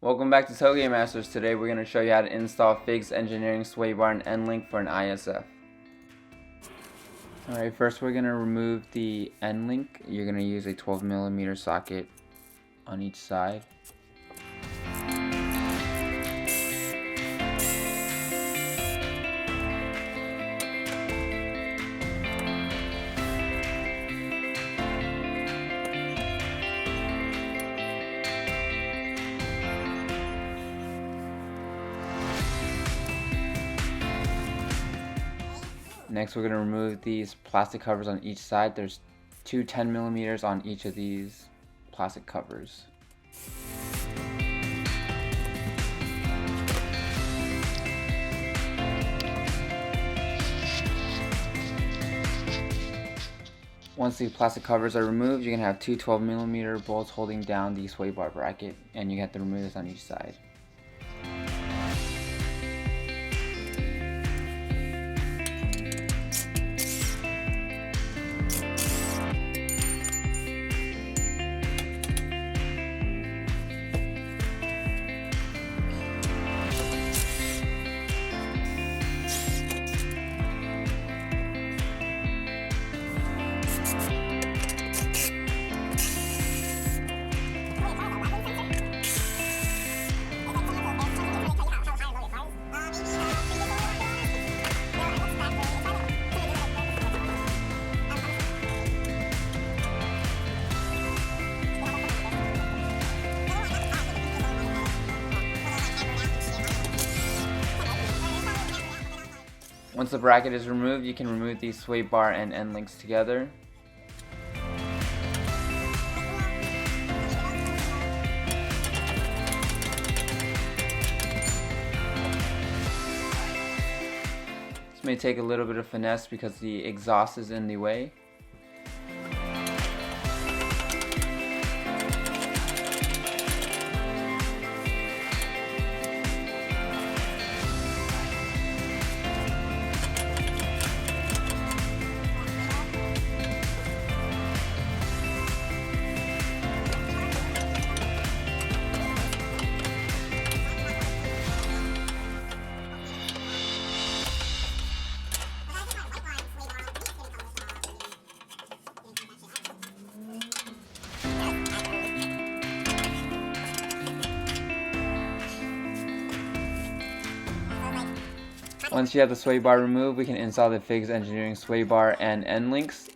Welcome back to Tailgate Masters. Today we're going to show you how to install Figs Engineering sway bar and Endlink for an ISF. Alright, first we're going to remove the Endlink. You're going to use a 12mm socket on each side. Next we're going to remove these plastic covers on each side. There's two 10mm on each of these plastic covers. Once the plastic covers are removed, you're going to have two 12mm bolts holding down the sway bar bracket, and you have to remove this on each side. Once the bracket is removed, you can remove the sway bar and end links together. This may take a little bit of finesse because the exhaust is in the way. Once you have the sway bar removed, we can install the Figs Engineering sway bar and end links,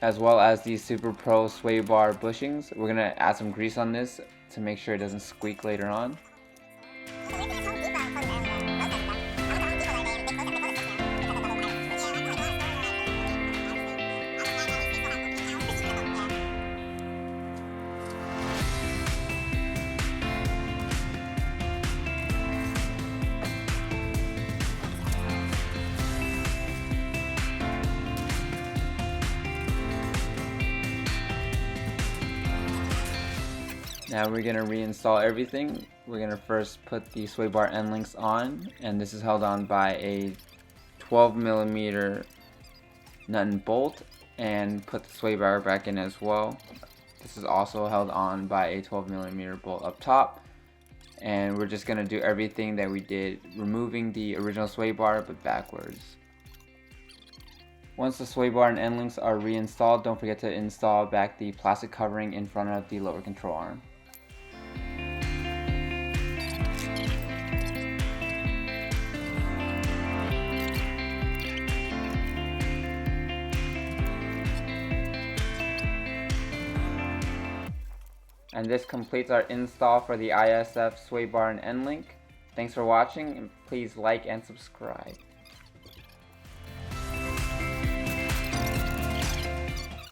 as well as the SuperPro sway bar bushings. We're going to add some grease on this to make sure it doesn't squeak later on. Now we're going to reinstall everything. We're going to first put the sway bar end links on, and this is held on by a 12mm nut and bolt, and put the sway bar back in as well. This is also held on by a 12mm bolt up top, and we're just going to do everything that we did, removing the original sway bar but backwards. Once the sway bar and end links are reinstalled, don't forget to install back the plastic covering in front of the lower control arm. And this completes our install for the ISF sway bar and end link. Thanks for watching, and please like and subscribe.